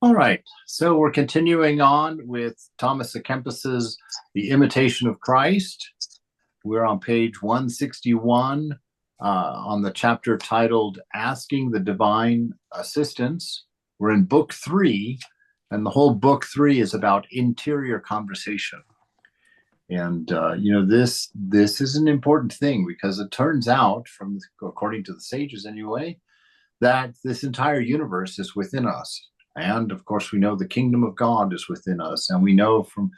All right, so we're continuing on with Thomas A. Kempis's The Imitation of Christ. We're on page 161 on the chapter titled Asking the Divine Assistance. We're in book three, and the whole book three is about interior conversation. And this is an important thing because it turns out, from according to the sages anyway, that this entire universe is within us. And of course, we know the kingdom of God is within us. And we know from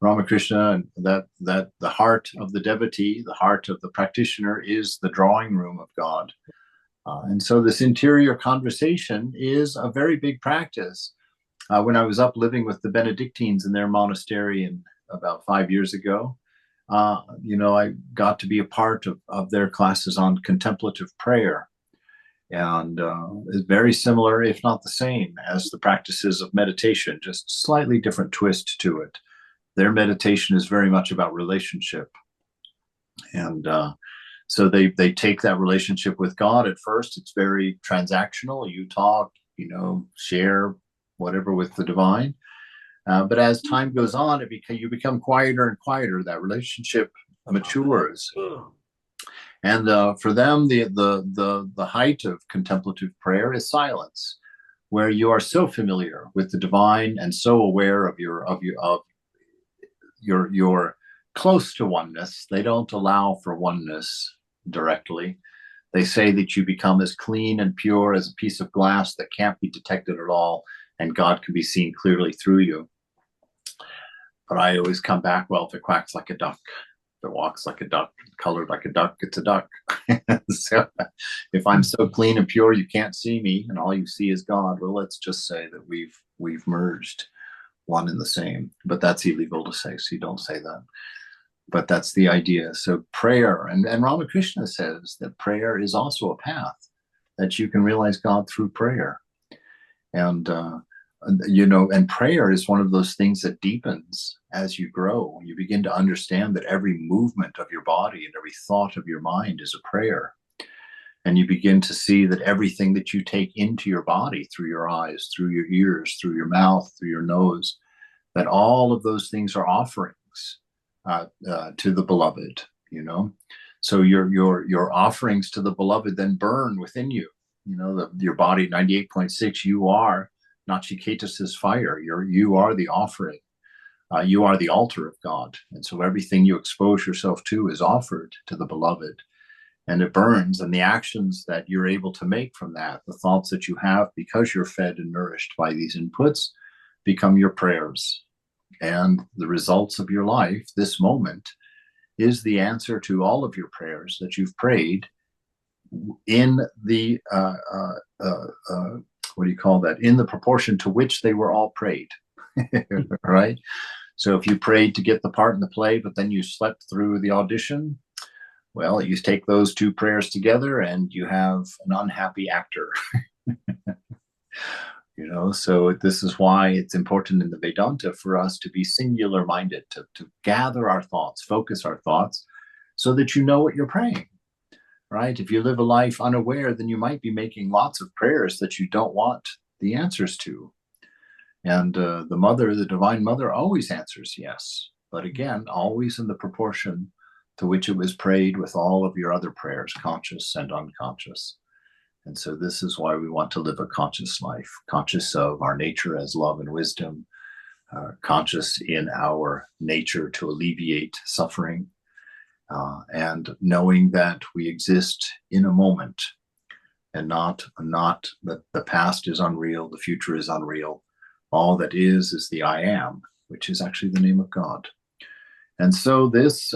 Ramakrishna that the heart of the devotee, the heart of the practitioner, is the drawing room of God. And so this interior conversation is a very big practice. When I was up living with the Benedictines in their monastery about 5 years ago, I got to be a part of their classes on contemplative prayer, and is very similar, if not the same, as the practices of meditation, just slightly different twist to it. Their meditation is very much about relationship, and so they take that relationship with God. At first, it's very transactional. You talk, share whatever with the divine. But as time goes on, you become quieter and quieter. That relationship matures. And for them, the height of contemplative prayer is silence, where you are so familiar with the divine and so aware of your close to oneness. They don't allow for oneness directly. They say that you become as clean and pure as a piece of glass that can't be detected at all, and God can be seen clearly through you. But I always come back, well, if it quacks like a duck, if it walks like a duck, colored like a duck, it's a duck. So if I'm so clean and pure you can't see me and all you see is God, well, let's just say that we've merged one and the same. But that's illegal to say, so you don't say that. But that's the idea. So prayer, and Ramakrishna says that prayer is also a path, that you can realize God through prayer. And prayer is one of those things that deepens as you grow. You begin to understand that every movement of your body and every thought of your mind is a prayer. And you begin to see that everything that you take into your body, through your eyes, through your ears, through your mouth, through your nose, that all of those things are offerings to the beloved. So your offerings to the beloved then burn within you. Your body, 98.6, you are Nachiketas's fire. You are the offering. You are the altar of God. And so everything you expose yourself to is offered to the beloved. And it burns. And the actions that you're able to make from that, the thoughts that you have because you're fed and nourished by these inputs, become your prayers. And the results of your life, this moment, is the answer to all of your prayers that you've prayed in the what do you call that? In the proportion to which they were all prayed, right? So if you prayed to get the part in the play, but then you slept through the audition, well, you take those two prayers together and you have an unhappy actor. So this is why it's important in the Vedanta for us to be singular minded, to gather our thoughts, focus our thoughts, so that you know what you're praying. Right? If you live a life unaware, then you might be making lots of prayers that you don't want the answers to. And the divine mother, always answers yes. But again, always in the proportion to which it was prayed with all of your other prayers, conscious and unconscious. And so this is why we want to live a conscious life, conscious of our nature as love and wisdom, conscious in our nature to alleviate suffering, and knowing that we exist in a moment, and not that the past is unreal, the future is unreal. All that is the I am, which is actually the name of God. And so this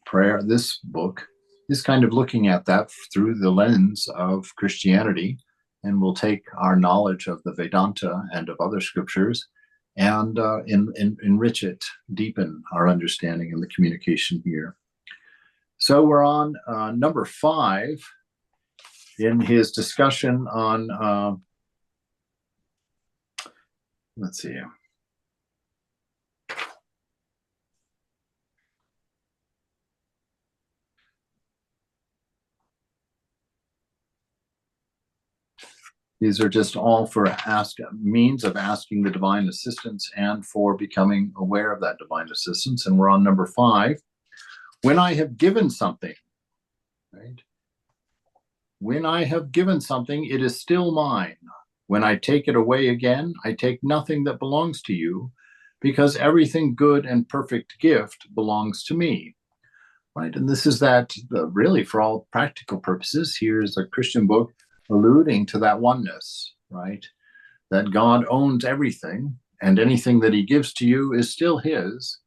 prayer, this book, is kind of looking at that through the lens of Christianity, and we'll take our knowledge of the Vedanta and of other scriptures and enrich it, deepen our understanding and the communication here. So we're on number 5 in his discussion on, let's see. These are just all for means of asking the divine assistance and for becoming aware of that divine assistance. And we're on number 5. When I have given something, right? When I have given something, it is still mine. When I take it away again, I take nothing that belongs to you, because everything good and perfect gift belongs to me. Right? And this is that, really, for all practical purposes, here's a Christian book alluding to that oneness, right? That God owns everything, and anything that he gives to you is still his,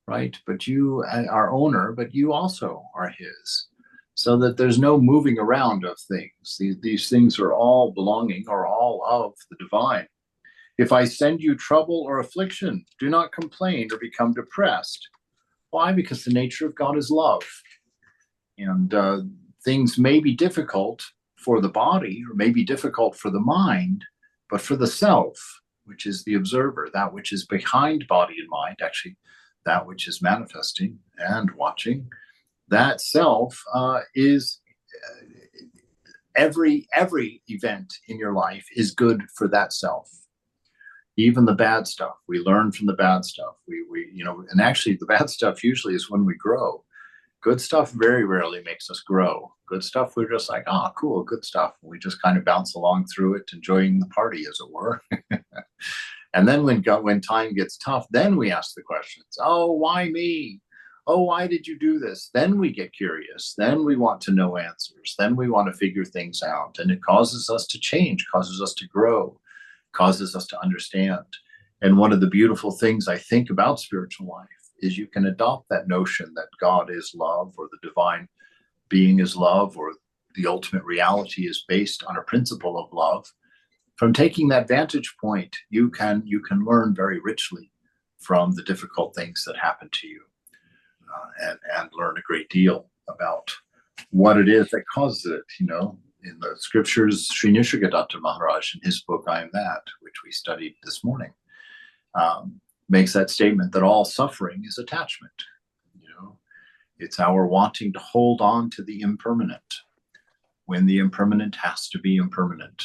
right? But you are owner, but you also are his. So that there's no moving around of things. These things are all belonging, or all of the divine. If I send you trouble or affliction, do not complain or become depressed. Why? Because the nature of God is love. And things may be difficult for the body, or may be difficult for the mind, but for the self, which is the observer, that which is behind body and mind, actually that which is manifesting and watching, that self is every event in your life is good for that self. Even the bad stuff, we learn from the bad stuff. We and actually the bad stuff usually is when we grow. Good stuff very rarely makes us grow. Good stuff, we're just like, oh, cool, good stuff. We just kind of bounce along through it, enjoying the party, as it were. And then when time gets tough, then we ask the questions. Oh, why me? Oh, why did you do this? Then we get curious. Then we want to know answers. Then we want to figure things out. And it causes us to change, causes us to grow, causes us to understand. And one of the beautiful things I think about spiritual life is you can adopt that notion that God is love, or the divine being is love, or the ultimate reality is based on a principle of love. From taking that vantage point, you can learn very richly from the difficult things that happen to you, and learn a great deal about what it is that causes it. In the scriptures, Sri Nisargadatta Maharaj, in his book I Am That, which we studied this morning, makes that statement that all suffering is attachment. It's our wanting to hold on to the impermanent when the impermanent has to be impermanent,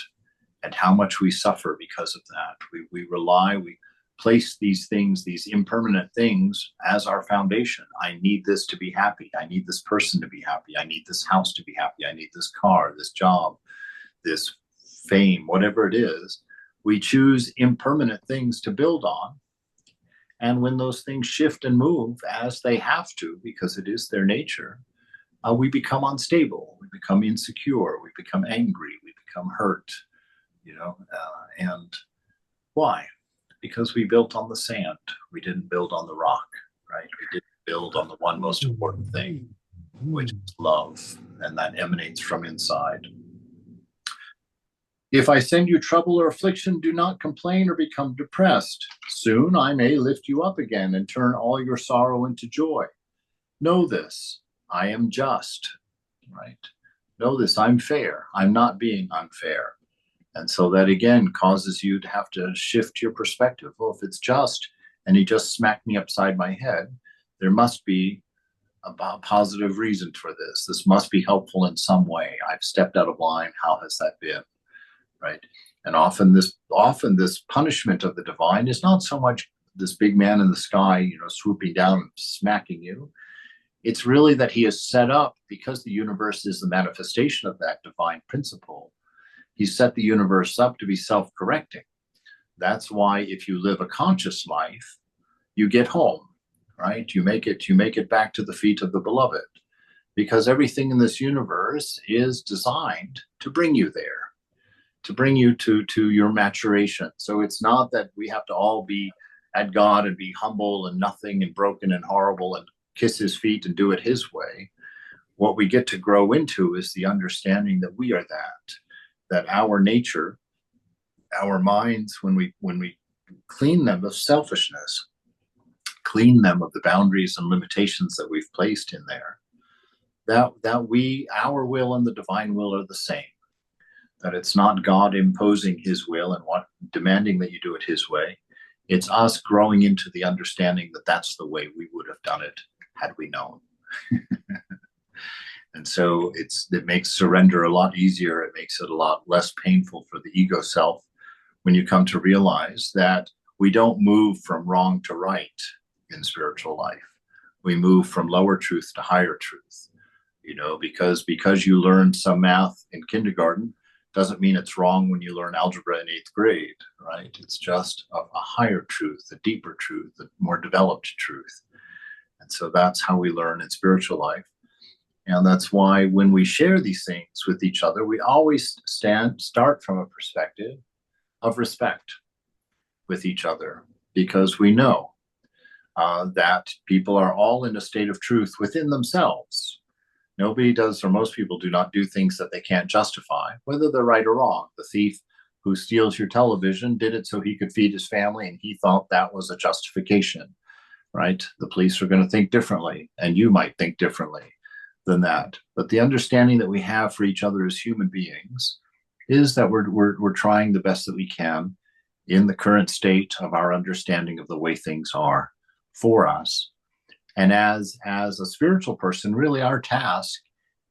and how much we suffer because of that. We place these things, these impermanent things, as our foundation. I need this to be happy. I need this person to be happy. I need this house to be happy. I need this car, this job, this fame, whatever it is. We choose impermanent things to build on. And when those things shift and move, as they have to, because it is their nature, we become unstable. We become insecure. We become angry. We become hurt. And why? Because we built on the sand. We didn't build on the rock, right? We didn't build on the one most important thing, which is love, and that emanates from inside. If I send you trouble or affliction, do not complain or become depressed. Soon I may lift you up again and turn all your sorrow into joy. Know this, I am just, right? Know this, I'm fair. I'm not being unfair. And so that, again, causes you to have to shift your perspective. Well, if it's just, and he just smacked me upside my head, there must be a positive reason for this. This must be helpful in some way. I've stepped out of line. How has that been? Right? And often this punishment of the divine is not so much this big man in the sky, swooping down and smacking you. It's really that he is set up, because the universe is the manifestation of that divine principle. He set the universe up to be self-correcting. That's why if you live a conscious life, you get home, right? You make it back to the feet of the beloved, because everything in this universe is designed to bring you there, to bring you to your maturation. So it's not that we have to all be at God and be humble and nothing and broken and horrible and kiss his feet and do it his way. What we get to grow into is the understanding that we are that our nature, our minds, when we clean them of selfishness, clean them of the boundaries and limitations that we've placed in there, that our will and the divine will are the same. That it's not God imposing his will and demanding that you do it his way. It's us growing into the understanding that that's the way we would have done it had we known. And so it makes surrender a lot easier. It makes it a lot less painful for the ego self when you come to realize that we don't move from wrong to right in spiritual life. We move from lower truth to higher truth. Because you learned some math in kindergarten doesn't mean it's wrong when you learn algebra in 8th grade, right? It's just a higher truth, a deeper truth, a more developed truth. And so that's how we learn in spiritual life. And that's why when we share these things with each other, we always start from a perspective of respect with each other, because we know that people are all in a state of truth within themselves. Nobody does, or most people do not do things that they can't justify, whether they're right or wrong. The thief who steals your television did it so he could feed his family, and he thought that was a justification, right? The police are going to think differently, and you might think differently than that. But the understanding that we have for each other as human beings is that we're trying the best that we can in the current state of our understanding of the way things are for us. And as a spiritual person, really our task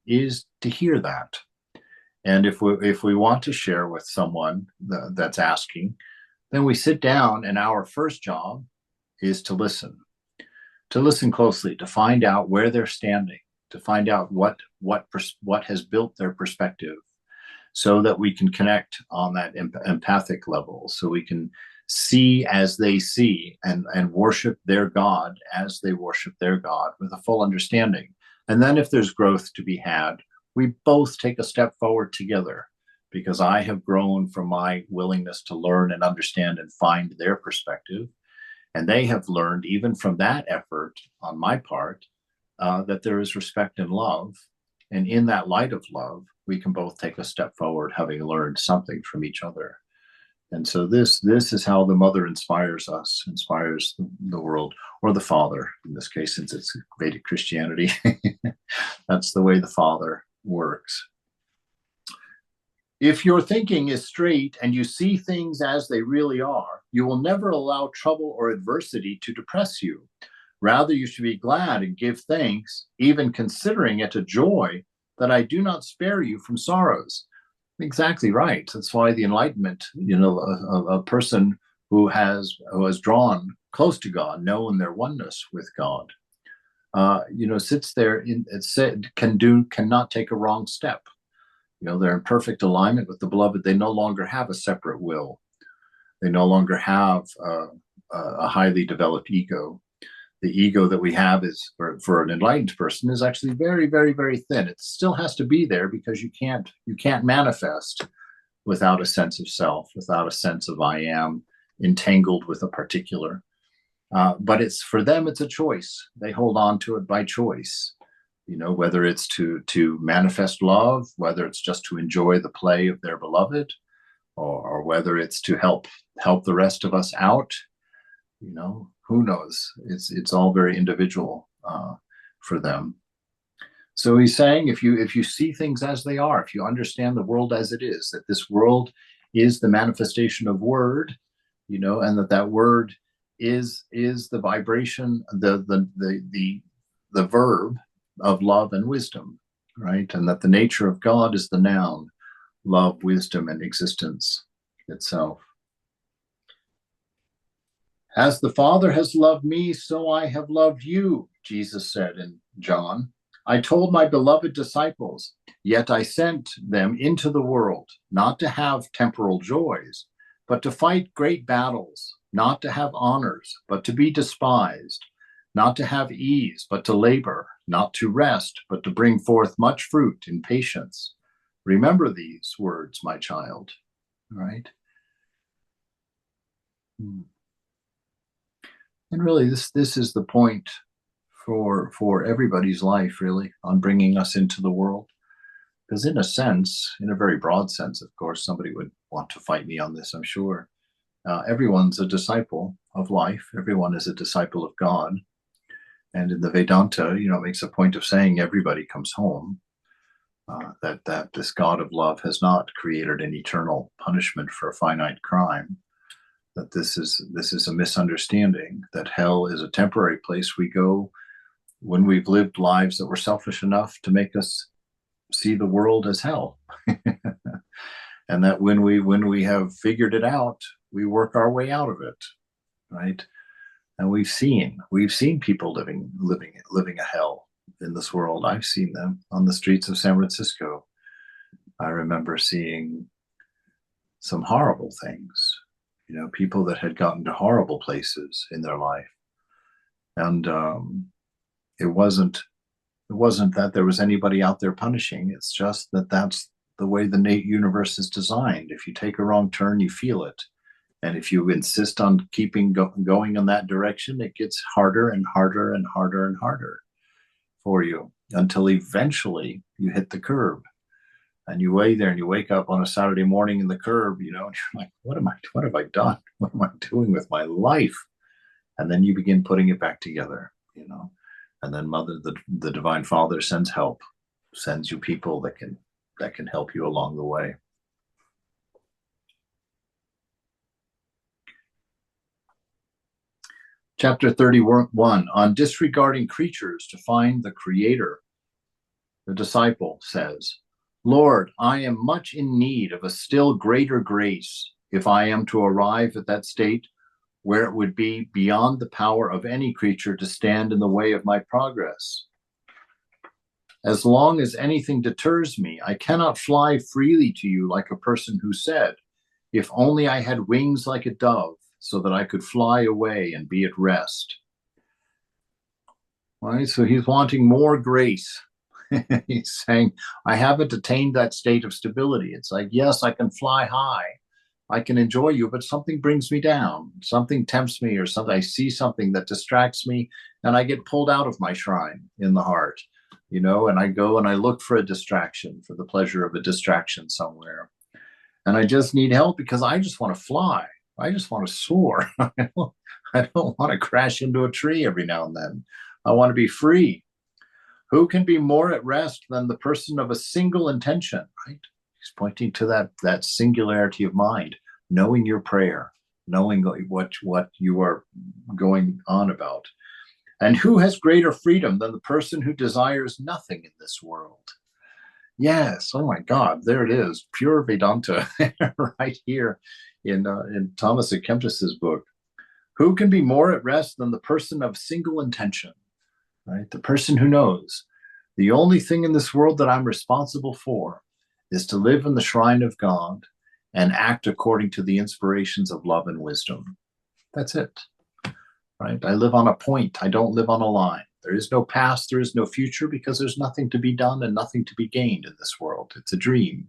is to hear that. And if we want to share with someone that's asking, then we sit down, and our first job is to listen closely, to find out where they're standing, to find out what has built their perspective, so that we can connect on that empathic level, so we can see as they see, and worship their God as they worship their God, with a full understanding. And then if there's growth to be had, we both take a step forward together, because I have grown from my willingness to learn and understand and find their perspective. And they have learned, even from that effort on my part, that there is respect and love. And in that light of love, we can both take a step forward, having learned something from each other. And so this is how the mother inspires us, inspires the world, or the father, in this case, since it's Vedic Christianity. That's the way the father works. If your thinking is straight and you see things as they really are, you will never allow trouble or adversity to depress you. Rather, you should be glad and give thanks, even considering it a joy, that I do not spare you from sorrows. Exactly right. That's why the Enlightenment, a person who has drawn close to God, known their oneness with God, sits there cannot take a wrong step. They're in perfect alignment with the beloved. They no longer have a separate will. They no longer have a highly developed ego. The ego that we have is for an enlightened person is actually very, very, very thin. It still has to be there, because you can't manifest without a sense of self, without a sense of I am entangled with a particular. But for them, it's a choice. They hold on to it by choice. Whether it's to manifest love, whether it's just to enjoy the play of their beloved, or whether it's to help the rest of us out. Who knows? It's all very individual for them. So he's saying, if you see things as they are, if you understand the world as it is, that this world is the manifestation of word, and that word is the vibration, the verb of love and wisdom, right? And that the nature of God is the noun, love, wisdom, and existence itself. As the Father has loved me, so I have loved you, Jesus said in John. I told my beloved disciples, yet I sent them into the world, not to have temporal joys, but to fight great battles, not to have honors, but to be despised, not to have ease, but to labor, not to rest, but to bring forth much fruit in patience. Remember these words, my child, right? And really, this is the point for everybody's life, really, on bringing us into the world. Because in a sense, in a very broad sense, of course, somebody would want to fight me on this, I'm sure. Everyone's a disciple of life. Everyone is a disciple of God. And in the Vedanta, it makes a point of saying everybody comes home. That this God of love has not created an eternal punishment for a finite crime. That this is a misunderstanding, that hell is a temporary place we go when we've lived lives that were selfish enough to make us see the world as hell. And that when we have figured it out, we work our way out of it, right? And we've seen people living a hell in this world. I've seen them on the streets of San Francisco. I remember seeing some horrible things, people that had gotten to horrible places in their life. And it wasn't that there was anybody out there punishing. It's just that that's the way the universe is designed. If you take a wrong turn, you feel it. And if you insist on keeping going in that direction, it gets harder and harder and harder and harder for you until eventually you hit the curb. And you lay there and you wake up on a Saturday morning in the curb, and you're like, what have I done? What am I doing with my life? And then you begin putting it back together, and then the Divine Father sends help, sends you people that can help you along the way. Chapter 31, on disregarding creatures to find the Creator. The disciple says, Lord, I am much in need of a still greater grace if I am to arrive at that state where it would be beyond the power of any creature to stand in the way of my progress. As long as anything deters me, I cannot fly freely to you like a person who said, if only I had wings like a dove, so that I could fly away and be at rest. Right? So he's wanting more grace. He's saying, I haven't attained that state of stability. It's like, yes, I can fly high. I can enjoy you, but something brings me down. Something tempts me, or something. I see something that distracts me, and I get pulled out of my shrine in the heart, and I go and I look for a distraction, for the pleasure of a distraction somewhere. And I just need help because I just want to fly. I just want to soar. I don't want to crash into a tree every now and then. I want to be free. Who can be more at rest than the person of a single intention, right? He's pointing to that singularity of mind, knowing your prayer, knowing what you are going on about. And who has greater freedom than the person who desires nothing in this world? Yes, oh my God, there it is, pure Vedanta right here in Thomas à Kempis's book. Who can be more at rest than the person of single intention, right? The person who knows the only thing in this world that I'm responsible for is to live in the shrine of God and act according to the inspirations of love and wisdom. That's it, right? I live on a point. I don't live on a line. There is no past, there is no future, because there's nothing to be done and nothing to be gained in this world. It's a dream.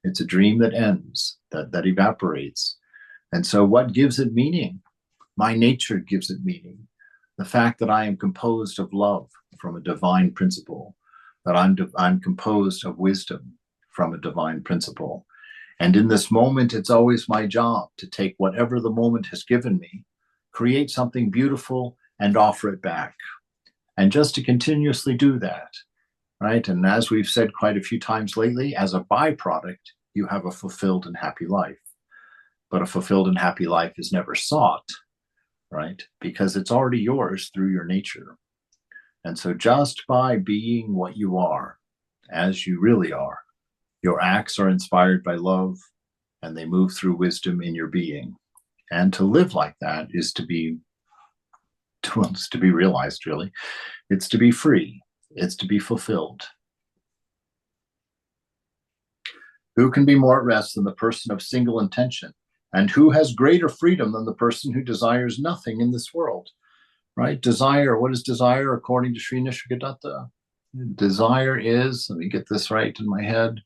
It's a dream that ends, that evaporates. And so what gives it meaning? My nature gives it meaning. The fact that I am composed of love from a divine principle, that I'm composed of wisdom from a divine principle. And in this moment, it's always my job to take whatever the moment has given me, create something beautiful, and offer it back. And just to continuously do that, right? And as we've said quite a few times lately, as a byproduct, you have a fulfilled and happy life. But a fulfilled and happy life is never sought, right? Because it's already yours through your nature. And so just by being what you are, as you really are, your acts are inspired by love, and they move through wisdom in your being. And to live like that is to be realized, really. It's to be free. It's to be fulfilled. Who can be more at rest than the person of single intention? And who has greater freedom than the person who desires nothing in this world? Right? Desire. What is desire according to Sri Nisargadatta? Desire is, let me get this right in my head.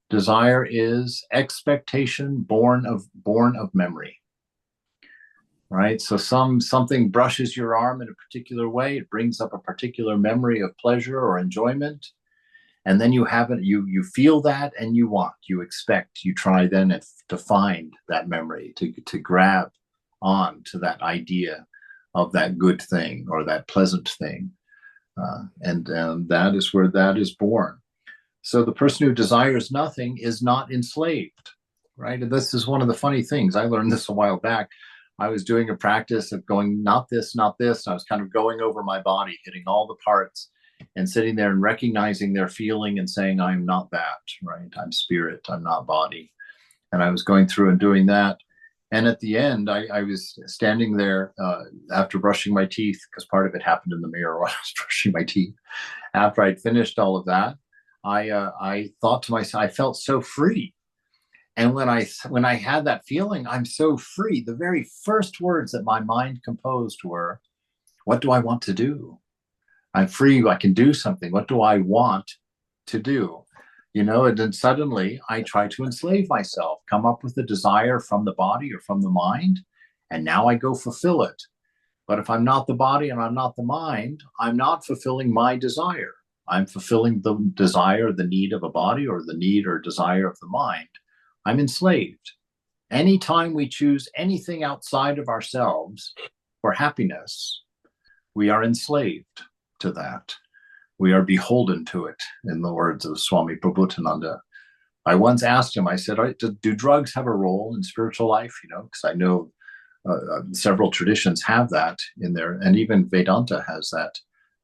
Desire is expectation born of memory. Right? So something brushes your arm in a particular way. It brings up a particular memory of pleasure or enjoyment. And then you have it, you feel that, and you expect, you try then to find that memory, to grab on to that idea of that good thing or that pleasant thing. And that is where that is born. So the person who desires nothing is not enslaved, right? And this is one of the funny things. I learned this a while back. I was doing a practice of going, not this, not this. And I was kind of going over my body, hitting all the parts. and sitting there and recognizing their feeling and saying, I'm not that, right? I'm spirit, I'm not body. And I was going through and doing that. And at the end, I was standing there after brushing my teeth, because part of it happened in the mirror while I was brushing my teeth. After I'd finished all of that, I thought to myself, I felt so free. And when I had that feeling, I'm so free, the very first words that my mind composed were, what do I want to do? I'm free. I can do something. What do I want to do? And then suddenly I try to enslave myself, come up with a desire from the body or from the mind, and now I go fulfill it. But if I'm not the body and I'm not the mind, I'm not fulfilling my desire. I'm fulfilling the desire, the need of a body, or the need or desire of the mind. I'm enslaved. Anytime we choose anything outside of ourselves for happiness, we are enslaved to that. We are beholden to it, in the words of Swami Prabhupada. I once asked him, I said, do drugs have a role in spiritual life? Because I know several traditions have that in there, and even Vedanta has that,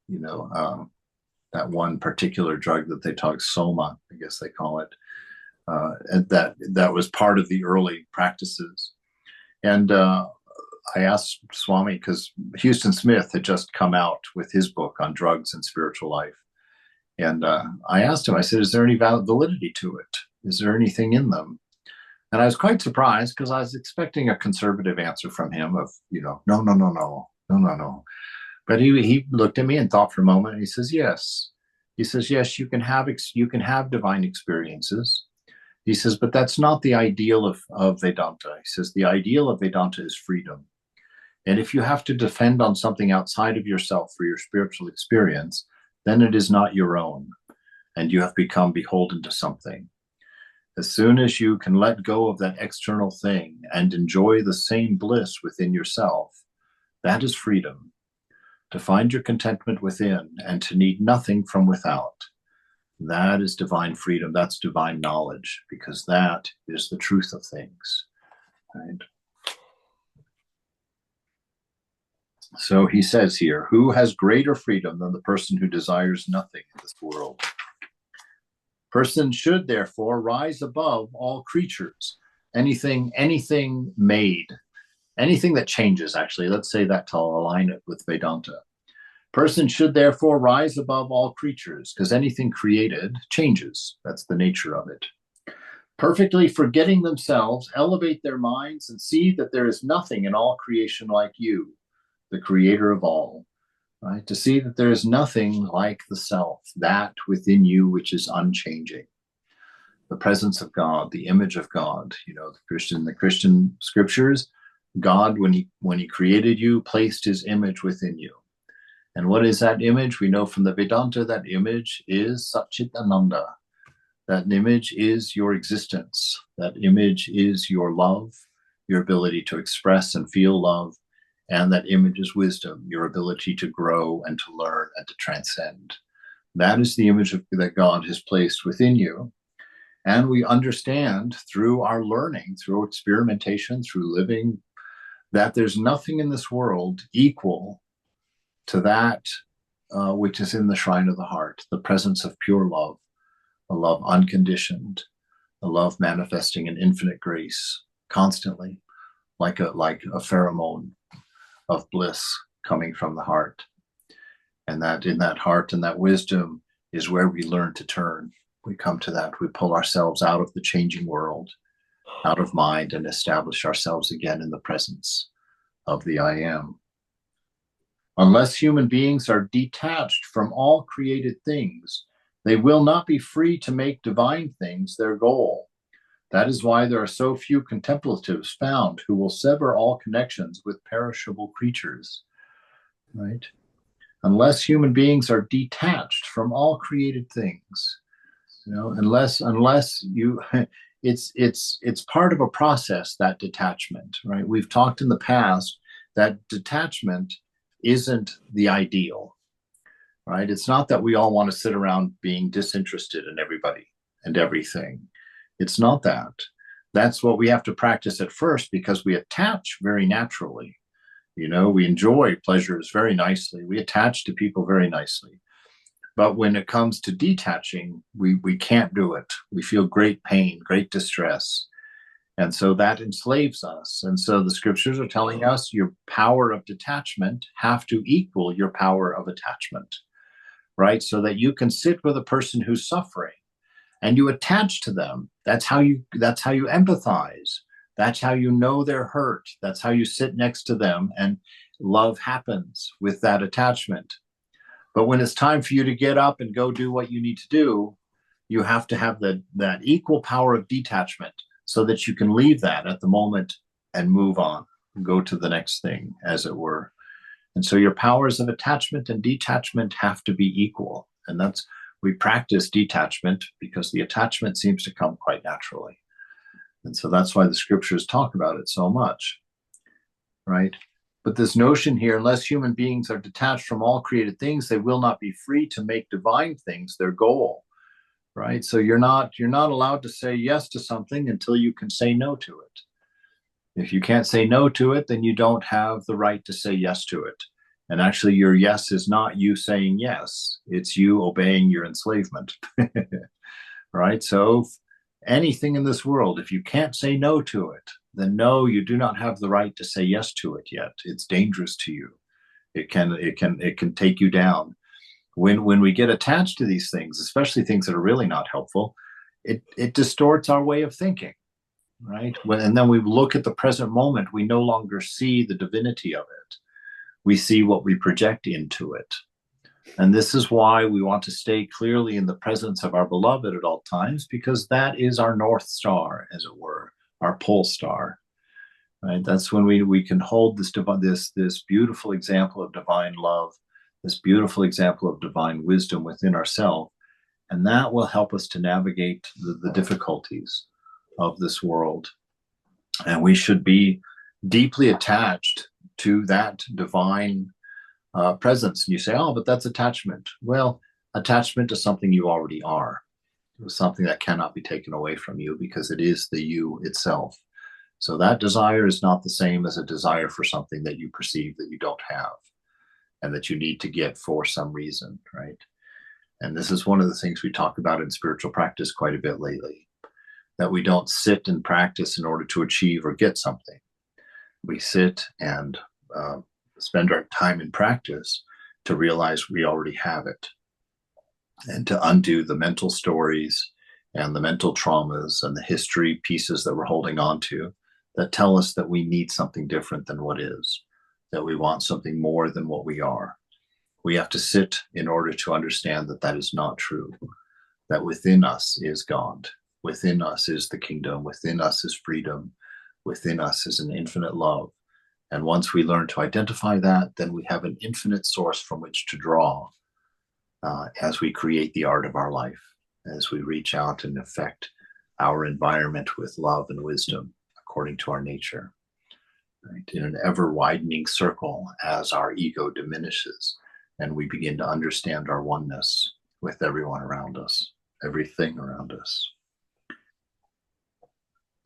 that one particular drug that they talk, soma, I guess they call it. And that was part of the early practices. And I asked Swami, because Houston Smith had just come out with his book on drugs and spiritual life. And I asked him, I said, is there any validity to it? Is there anything in them? And I was quite surprised, because I was expecting a conservative answer from him of, no. But he looked at me and thought for a moment, and he says, yes. He says, yes, you can have divine experiences. He says, but that's not the ideal of Vedanta. He says, the ideal of Vedanta is freedom. And if you have to depend on something outside of yourself for your spiritual experience, then it is not your own, and you have become beholden to something. As soon as you can let go of that external thing and enjoy the same bliss within yourself, that is freedom. To find your contentment within and to need nothing from without. That is divine freedom. That's divine knowledge, because that is the truth of things. Right? So he says here, who has greater freedom than the person who desires nothing in this world? Person should therefore rise above all creatures. Anything made, anything that changes, actually, let's say that to align it with Vedanta. Person should therefore rise above all creatures, because anything created changes. That's the nature of it. Perfectly forgetting themselves, elevate their minds and see that there is nothing in all creation like you, the creator of all. Right? To see that there is nothing like the self, that within you which is unchanging. The presence of God, the image of God. The Christian scriptures, God, when he created you, placed his image within you. And what is that image? We know from the Vedanta that image is Satchitananda. That image is your existence. That image is your love, your ability to express and feel love. And that image is wisdom, your ability to grow and to learn and to transcend. That is the image that God has placed within you. And we understand through our learning, through experimentation, through living, that there's nothing in this world equal to that which is in the shrine of the heart, the presence of pure love, a love unconditioned, a love manifesting in infinite grace constantly, like a pheromone of bliss coming from the heart. And that in that heart and that wisdom is where we learn to turn. We come to that. We pull ourselves out of the changing world, out of mind, and establish ourselves again in the presence of the I Am. Unless human beings are detached from all created things, they will not be free to make divine things their goal. That is why there are so few contemplatives found who will sever all connections with perishable creatures. Right? Unless human beings are detached from all created things, unless you, it's part of a process, that detachment. Right? We've talked in the past that detachment isn't the ideal. Right? It's not that we all want to sit around being disinterested in everybody and everything. It's not that. That's what we have to practice at first, because we attach very naturally. We enjoy pleasures very nicely. We attach to people very nicely. But when it comes to detaching, we can't do it. We feel great pain, great distress. And so that enslaves us. And so the scriptures are telling us your power of detachment have to equal your power of attachment, right? So that you can sit with a person who's suffering and you attach to them. That's how you empathize. That's how you know they're hurt. That's how you sit next to them, and love happens with that attachment. But when it's time for you to get up and go do what you need to do, you have to have that equal power of detachment so that you can leave that at the moment and move on, and go to the next thing, as it were. And so your powers of attachment and detachment have to be equal. And we practice detachment because the attachment seems to come quite naturally. And so that's why the scriptures talk about it so much, right? But this notion here, unless human beings are detached from all created things, they will not be free to make divine things their goal, right? So you're not allowed to say yes to something until you can say no to it. If you can't say no to it, then you don't have the right to say yes to it. And actually, your yes is not you saying yes. It's you obeying your enslavement, right? So anything in this world, if you can't say no to it, then no, you do not have the right to say yes to it yet. It's dangerous to you. It can take you down. When we get attached to these things, especially things that are really not helpful, it distorts our way of thinking, right? And then we look at the present moment, we no longer see the divinity of it. We see what we project into it. And this is why we want to stay clearly in the presence of our beloved at all times, because that is our North Star, as it were, our pole star. Right? That's when we can hold this beautiful example of divine love, this beautiful example of divine wisdom within ourselves, and that will help us to navigate the difficulties of this world. And we should be deeply attached to that divine presence. And you say, oh, but that's attachment. Well, attachment to something you already are, something that cannot be taken away from you because it is the you itself. So that desire is not the same as a desire for something that you perceive that you don't have and that you need to get for some reason, right? And this is one of the things we talk about in spiritual practice quite a bit lately, that we don't sit and practice in order to achieve or get something. We sit and spend our time in practice to realize we already have it, and to undo the mental stories and the mental traumas and the history pieces that we're holding on to that tell us that we need something different than what is, that we want something more than what we are. We have to sit in order to understand that that is not true, that within us is God, within us is the kingdom, within us is freedom, within us is an infinite love. And once we learn to identify that, then we have an infinite source from which to draw as we create the art of our life, as we reach out and affect our environment with love and wisdom according to our nature, right? In an ever widening circle as our ego diminishes and we begin to understand our oneness with everyone around us, everything around us.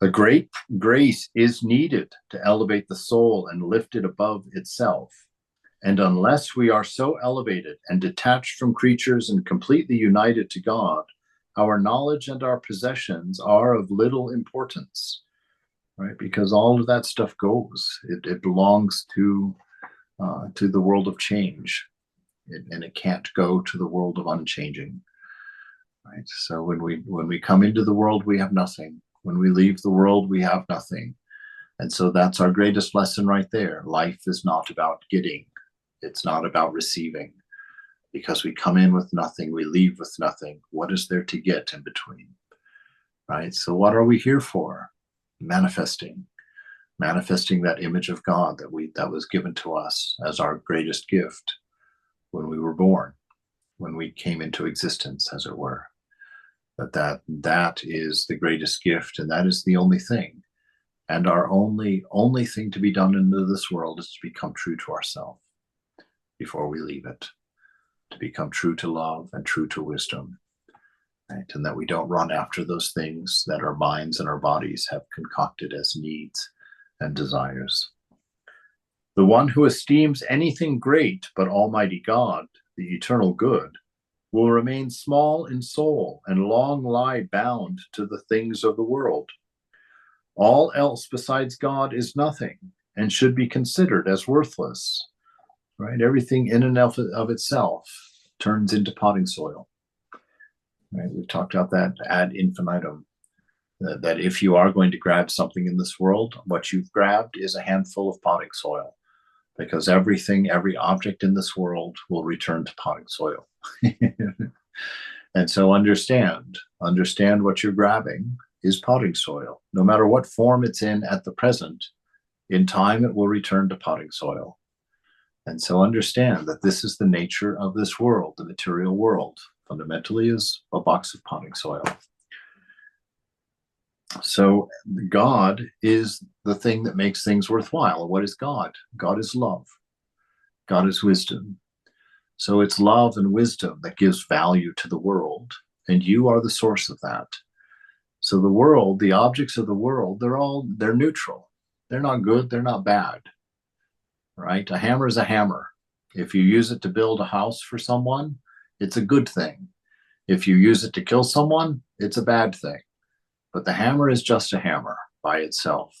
A great grace is needed to elevate the soul and lift it above itself. And unless we are so elevated and detached from creatures and completely united to God, our knowledge and our possessions are of little importance, right? Because all of that stuff goes. It belongs to the world of change, and it can't go to the world of unchanging, right? So when we come into the world, we have nothing. When we leave the world, we have nothing. And so that's our greatest lesson right there. Life is not about getting. It's not about receiving. Because we come in with nothing, we leave with nothing. What is there to get in between? Right? So what are we here for? Manifesting that image of God that was given to us as our greatest gift when we were born, when we came into existence, as it were. That is the greatest gift, and that is the only thing. And our only thing to be done in this world is to become true to ourselves before we leave it, to become true to love and true to wisdom, right? And that we don't run after those things that our minds and our bodies have concocted as needs and desires. The one who esteems anything great but Almighty God, the eternal good, will remain small in soul and long lie bound to the things of the world. All else besides God is nothing and should be considered as worthless, right? Everything in and of itself turns into potting soil. Right? We've talked about that ad infinitum, that if you are going to grab something in this world, what you've grabbed is a handful of potting soil, because everything, every object in this world will return to potting soil. And so understand what you're grabbing is potting soil. No matter what form it's in at the present, in time it will return to potting soil. And so understand that this is the nature of this world. The material world fundamentally is a box of potting soil. So God is the thing that makes things worthwhile. What is God? God is love. God is wisdom. So it's love and wisdom that gives value to the world, and you are the source of that. So the world, the objects of the world, they're neutral. They're not good, they're not bad, right? A hammer is a hammer. If you use it to build a house for someone, it's a good thing. If you use it to kill someone, it's a bad thing. But the hammer is just a hammer by itself.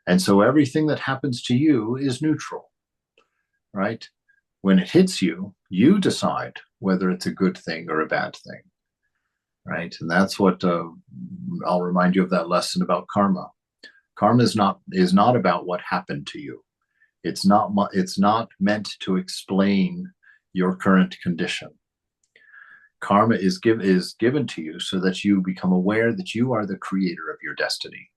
And so everything that happens to you is neutral, right? When it hits you, you decide whether it's a good thing or a bad thing, right? And that's what I'll remind you of that lesson about karma. Karma is not about what happened to you. It's not meant to explain your current condition. Karma is given to you so that you become aware that you are the creator of your destiny.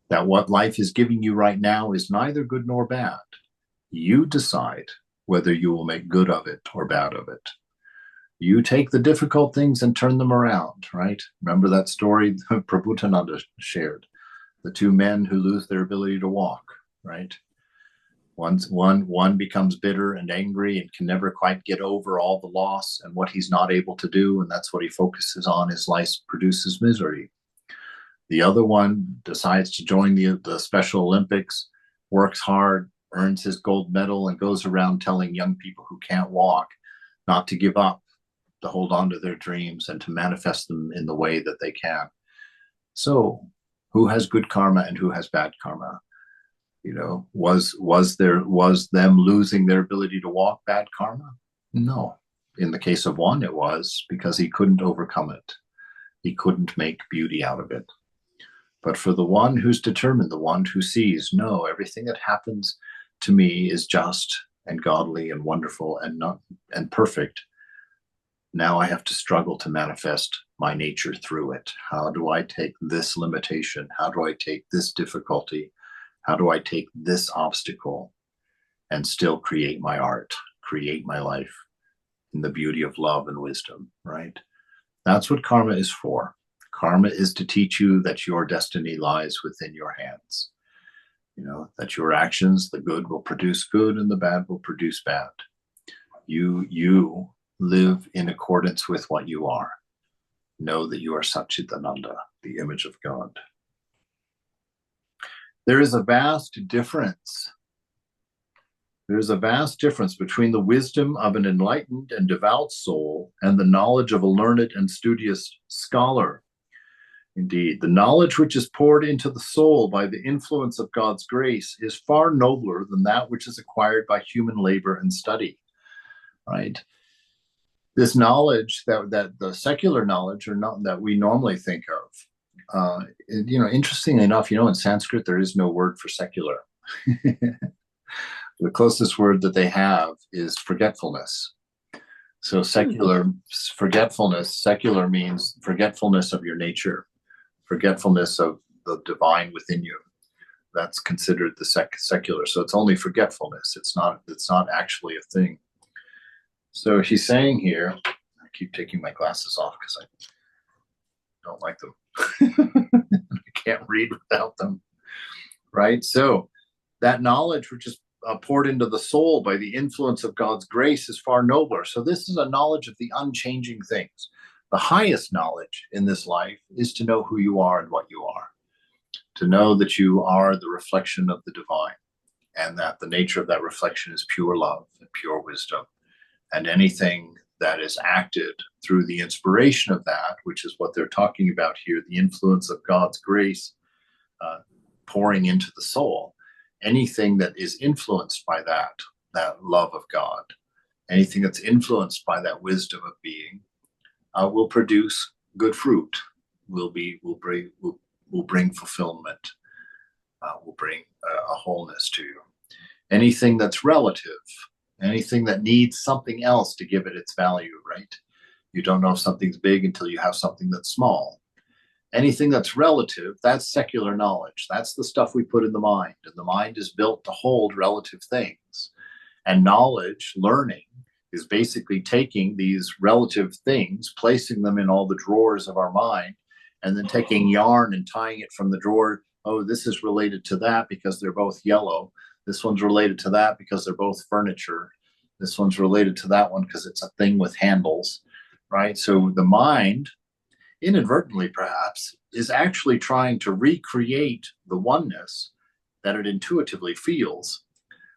That what life is giving you right now is neither good nor bad. You decide whether you will make good of it or bad of it. You take the difficult things and turn them around, right? Remember that story Prabhutananda shared, the two men who lose their ability to walk, right? One becomes bitter and angry and can never quite get over all the loss and what he's not able to do, and that's what he focuses on. His life produces misery. The other one decides to join the Special Olympics, works hard, earns his gold medal, and goes around telling young people who can't walk not to give up, to hold on to their dreams and to manifest them in the way that they can. So who has good karma and who has bad karma? You know, was them losing their ability to walk bad karma? No. In the case of one, it was, because he couldn't overcome it. He couldn't make beauty out of it. But for the one who's determined, the one who sees, no, everything that happens to me is just and godly and wonderful and perfect. Now I have to struggle to manifest my nature through it. How do I take this limitation? How do I take this difficulty? How do I take this obstacle and still create my art, create my life in the beauty of love and wisdom, right? That's what karma is for. Karma is to teach you that your destiny lies within your hands. You know, that your actions, the good will produce good and the bad will produce bad. You live in accordance with what you are. Know that you are Satchitananda, the image of God. There is a vast difference. There is a vast difference between the wisdom of an enlightened and devout soul and the knowledge of a learned and studious scholar. Indeed, the knowledge which is poured into the soul by the influence of God's grace is far nobler than that which is acquired by human labor and study, right? This knowledge that the secular knowledge or not that we normally think of, interestingly enough, in Sanskrit, there is no word for secular. The closest word that they have is forgetfulness. So secular means forgetfulness of your nature, forgetfulness of the divine within you. That's considered the secular. So it's only forgetfulness. It's not actually a thing. So he's saying here, I keep taking my glasses off because I don't like them. I can't read without them, right? So that knowledge which is poured into the soul by the influence of God's grace is far nobler. So this is a knowledge of the unchanging things. The highest knowledge in this life is to know who you are and what you are, to know that you are the reflection of the divine, and that the nature of that reflection is pure love and pure wisdom. And anything that is acted through the inspiration of that, which is what they're talking about here, the influence of God's grace pouring into the soul. Anything that is influenced by that love of God, anything that's influenced by that wisdom of being, will produce good fruit, will bring fulfillment, will bring a wholeness to you. Anything that's relative, anything that needs something else to give it its value, right? You don't know if something's big until you have something that's small. Anything that's relative, that's secular knowledge. That's the stuff we put in the mind. And the mind is built to hold relative things. And knowledge, learning, is basically taking these relative things, placing them in all the drawers of our mind, and then taking yarn and tying it from the drawer. Oh, this is related to that because they're both yellow. This one's related to that because they're both furniture. This one's related to that one because it's a thing with handles, right? So the mind, inadvertently perhaps, is actually trying to recreate the oneness that it intuitively feels.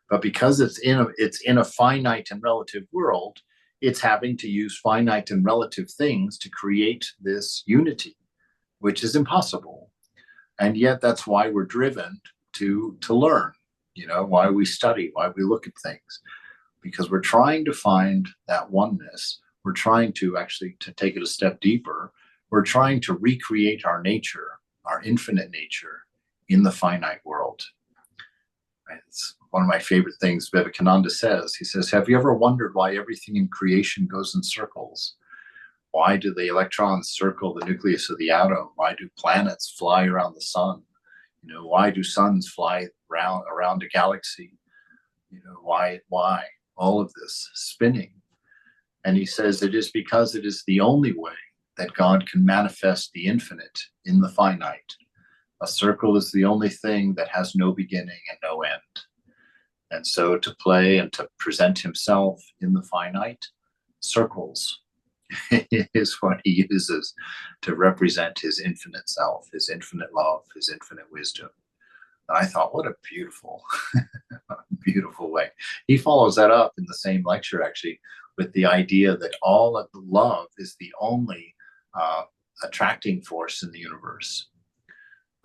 But because it's in a finite and relative world, it's having to use finite and relative things to create this unity, which is impossible. And yet that's why we're driven to learn, why we study, why we look at things, because we're trying to find that oneness. We're trying to actually, to take it a step deeper, we're trying to recreate our nature, our infinite nature, in the finite world. It's one of my favorite things Vivekananda says. He says, have you ever wondered why everything in creation goes in circles? Why do the electrons circle the nucleus of the atom? Why do planets fly around the sun? Why do suns fly around a galaxy? Why? All of this spinning. And he says it is because it is the only way that God can manifest the infinite in the finite. A circle is the only thing that has no beginning and no end. And so to play and to present himself in the finite, circles is what he uses to represent his infinite self, his infinite love, his infinite wisdom. And I thought, what a beautiful, beautiful way. He follows that up in the same lecture, actually, with the idea that all of the love is the only attracting force in the universe.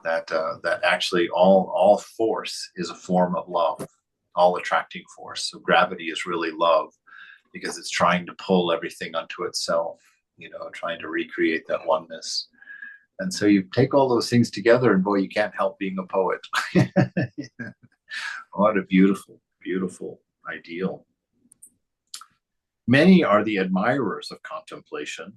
That actually all force is a form of love, all attracting force. So gravity is really love, because it's trying to pull everything onto itself, trying to recreate that oneness. And so you take all those things together, and boy, you can't help being a poet. What a beautiful, beautiful ideal. Many are the admirers of contemplation,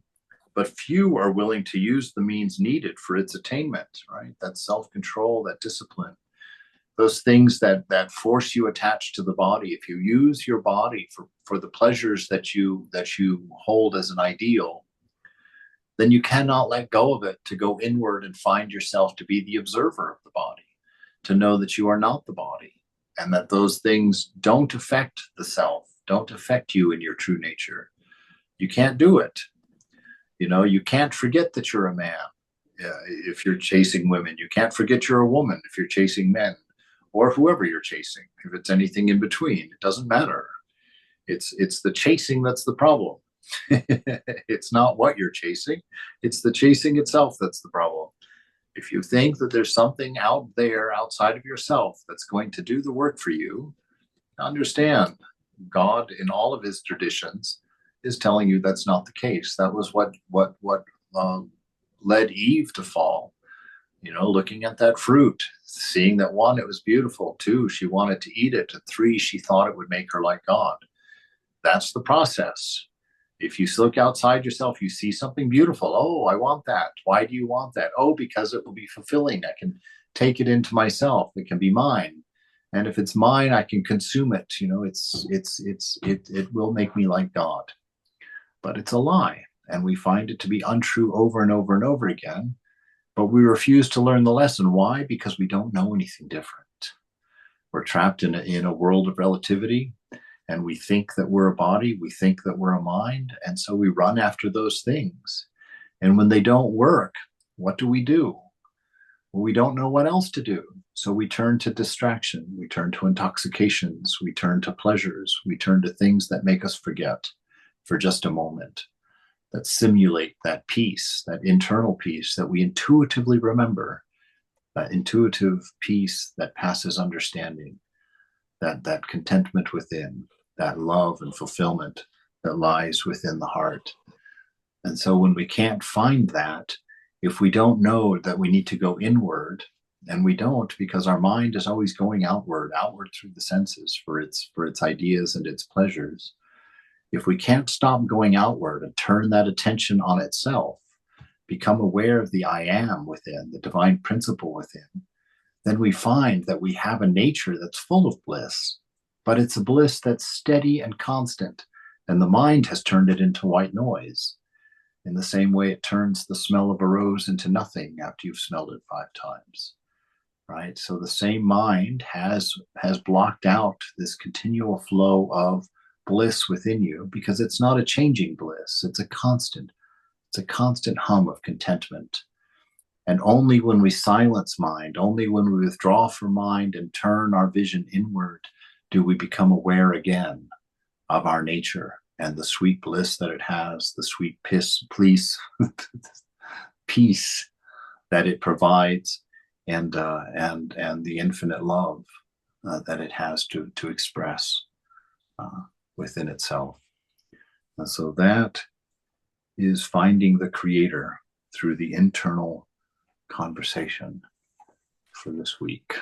but few are willing to use the means needed for its attainment, right? That self-control, that discipline, those things that force you attached to the body. If you use your body for the pleasures that you hold as an ideal, then you cannot let go of it to go inward and find yourself to be the observer of the body, to know that you are not the body, and that those things don't affect the self, don't affect you in your true nature. You can't do it. You can't forget that you're a man if you're chasing women. You can't forget you're a woman if you're chasing men, or whoever you're chasing. If it's anything in between, it doesn't matter. It's the chasing that's the problem. It's not what you're chasing. It's the chasing itself that's the problem. If you think that there's something out there outside of yourself that's going to do the work for you, understand God in all of his traditions is telling you that's not the case. That was what led Eve to fall. Looking at that fruit, seeing that 1, it was beautiful. 2, she wanted to eat it. 3, she thought it would make her like God. That's the process. If you look outside yourself, you see something beautiful. Oh, I want that. Why do you want that? Oh, because it will be fulfilling. I can take it into myself. It can be mine. And if it's mine, I can consume it. It will make me like God. But it's a lie. And we find it to be untrue over and over and over again. But we refuse to learn the lesson. Why? Because we don't know anything different. We're trapped in a world of relativity, and we think that we're a body, we think that we're a mind, and so we run after those things. And when they don't work, what do? Well, we don't know what else to do. So we turn to distraction, we turn to intoxications, we turn to pleasures, we turn to things that make us forget for just a moment, that simulate that peace, that internal peace that we intuitively remember, that intuitive peace that passes understanding, that contentment within, that love and fulfillment that lies within the heart. And so when we can't find that, if we don't know that we need to go inward, and we don't, because our mind is always going outward through the senses for its ideas and its pleasures. If we can't stop going outward and turn that attention on itself, become aware of the I am within, the divine principle within, then we find that we have a nature that's full of bliss, but it's a bliss that's steady and constant, and the mind has turned it into white noise. In the same way it turns the smell of a rose into nothing after you've smelled it 5 times. Right? So the same mind has blocked out this continual flow of bliss within you, because it's not a changing bliss. It's a constant hum of contentment. And only when we silence mind, only when we withdraw from mind and turn our vision inward, do we become aware again of our nature and the sweet bliss that it has, the sweet peace that it provides, and the infinite love that it has to express within itself. And so that is finding the Creator through the internal conversation for this week.